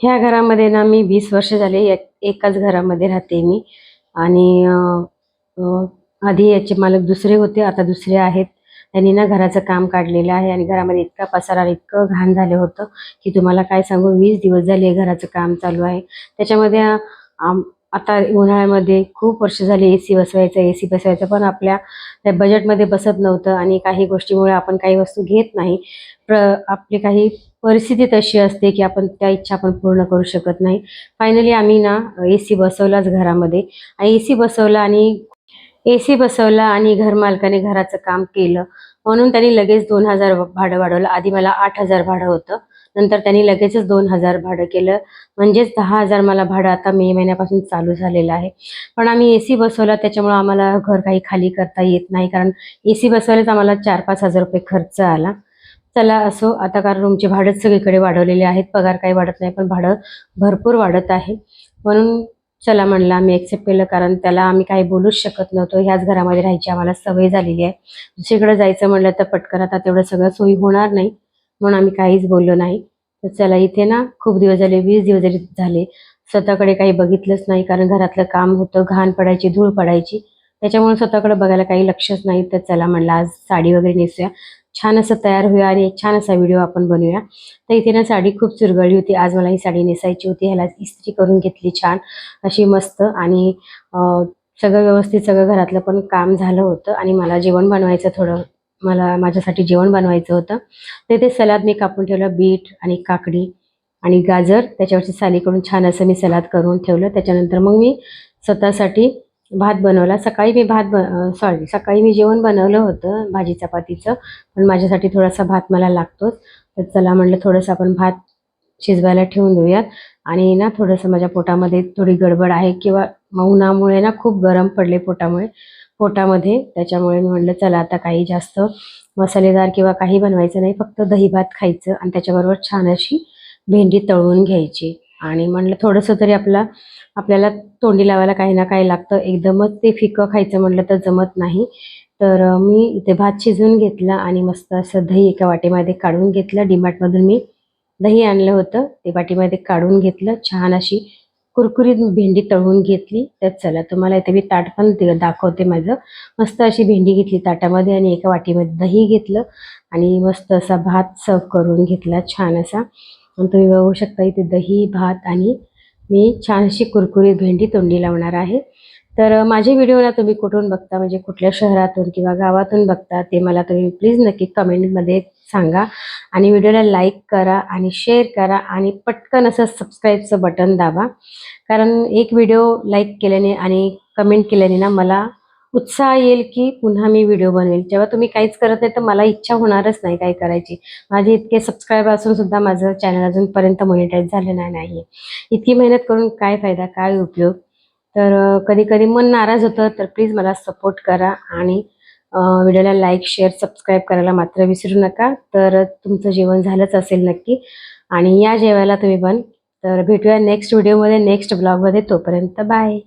ह्या घरामध्ये ना मी 20 वर्ष झाले एकाच घरामध्ये राहते मी. आणि आधी याचे मालक दुसरे होते, आता दुसरे आहेत. त्यांनी ना घराचं काम काढलेलं आहे आणि घरामध्ये इतका पसारा आणि इतकं घाण झालं होतं की तुम्हाला काय सांगू. 20 दिवस झाले घराचं काम चालू आहे. त्याच्यामध्ये आता उन्हाळ्यामध्ये खूप वर्ष झाली एसी बसवायचं पण आपल्या त्या बजेटमध्ये बसत नव्हतं आणि काही गोष्टीमुळे आपण काही वस्तू घेत नाही. आपली काही परिस्थिती तशी असते की आपण त्या इच्छा आपण पूर्ण करू शकत नाही. फायनली आम्ही ना एसी बसवलाच घरामध्ये. एसी बसवला आणि घरमालकाने घराचं काम केलं म्हणून त्यांनी लगेच 2000 भाडं वाढवलं. आधी मला 8000 भाडं होतं, नंतर त्यांनी लगेचच 2000 भाडं केलं. म्हणजेच 10,000 मला भाडं आता मे महिन्यापासून चालू झालेलं आहे. पण आम्ही एसी बसवला त्याच्यामुळे आम्हाला घर काही खाली करता येत नाही, कारण एसी बसवायलाच आम्हाला 4-5 हजार रुपये खर्च आला. चला असो, आता कारण रूमचे भाडंच सगळीकडे वाढवलेले आहेत. पगार काही वाढत नाही पण भाडं भरपूर वाढत आहे. म्हणून चला म्हणलं आम्ही ॲक्सेप्ट केलं, कारण त्याला आम्ही काही बोलूच शकत नव्हतो. ह्याच घरामध्ये राहायची आम्हाला सवय झालेली आहे. दुसरीकडे जायचं म्हणलं तर पटकन आता तेवढं सगळं सोयी होणार नाही, म्हणून आम्ही काहीच बोललो नाही. तर चला इथे ना खूप दिवस झाले, 20 दिवस झाले स्वतःकडे काही बघितलंच नाही, कारण घरातलं काम होतं, घाण पडायची, धूळ पडायची, त्याच्यामुळे स्वतःकडे बघायला काही लक्षच नाही. तर चला म्हणलं आज साडी वगैरे नेसूया, छान असं तयार होऊया आणि एक छान असा व्हिडिओ आपण बनवूया. तर इथे ना साडी खूप चुरगळली होती. आज मला ही साडी नेसायची होती. ह्याला इस्त्री करून घेतली छान अशी मस्त. आणि सगळं व्यवस्थित, सगळं घरातलं पण काम झालं होतं आणि मला जेवण बनवायचं, मला माझ्यासाठी जेवण बनवायचं होतं. तर ते सलाद मी कापून ठेवलं, बीट आणि काकडी आणि गाजर त्याच्यावरची साली करून छान असं मी सलाद करून ठेवलं. त्याच्यानंतर मग मी स्वतःसाठी भात बनवला. सकाळी मी जेवण बनवलं होतं भाजी चपातीचं, पण माझ्यासाठी थोडासा भात मला लागतोच. तर चला म्हटलं थोडंसं आपण भात शिजवायला ठेवून देऊयात. आणि ना थोडंसं माझ्या पोटामध्ये थोडी गडबड आहे, किंवा उन्हामुळे ना खूप गरम पडले पोटामध्ये, त्याच्यामुळे मी म्हटलं चला आता काही जास्त मसालेदार किंवा काही बनवायचं नाही, फक्त दही भात खायचं आणि त्याच्याबरोबर छान अशी भेंडी तळून घ्यायची. आणि म्हटलं थोडंसं तरी आपल्याला तोंडी लावायला काही ना काही लागतं. एकदमच ते फिकं खायचं म्हटलं तर जमत नाही. तर मी इथे भात शिजवून घेतला आणि मस्त असं दही एका वाटीमध्ये काढून घेतलं. डीमार्टमधून मी दही आणलं होतं, ते वाटीमध्ये काढून घेतलं. छान अशी कुरकुरीत भेंडी तळून घेतली. तर चला तुम्हाला इथे मी ताट पण दाखवते माझं. मस्त अशी भेंडी घेतली ताटामध्ये आणि एका वाटीमध्ये दही घेतलं आणि मस्त असा भात सर्व करून घेतला छान असा. आणि तुम्ही बघू शकता इथे दही, भात आणि मी छान अशी कुरकुरीत भेंडी तोंडी लावणार आहे. तर माझे व्हिडिओ ना तुम्ही कुठून बघता, म्हणजे कुठल्या शहरातून किंवा गावातून बघता, ते मला तुम्ही प्लीज नक्की कमेंटमध्ये सांगा. आणि व्हिडिओला लाईक करा आणि शेअर करा आणि पटकन असं सबस्क्राईबचं बटन दाबा, कारण एक व्हिडिओ लाईक केल्याने आणि कमेंट केल्याने ना मला उत्साह येईल की पुन्हा मी व्हिडिओ बनवेल. जेव्हा तुम्ही काहीच करत नाही तर मला इच्छा होणारच नाही काही करायची. माझे इतके सबस्क्राईबर असून सुद्धा माझं चॅनल अजूनपर्यंत मॉनिटाईज झालं नाही. इतकी मेहनत करून काय फायदा, काय उपयोग. तर कधी कधी मन नाराज होतं. तर प्लीज मला सपोर्ट करा आणि व्हिडिओला लाईक, शेअर, सबस्क्राईब करायला मात्र विसरू नका. तर तुमचं जेवण झालंच असेल नक्की आणि या जेवायला तुम्ही पण. तर भेटूया नेक्स्ट व्हिडिओमध्ये, नेक्स्ट ब्लॉगमध्ये. तोपर्यंत बाय.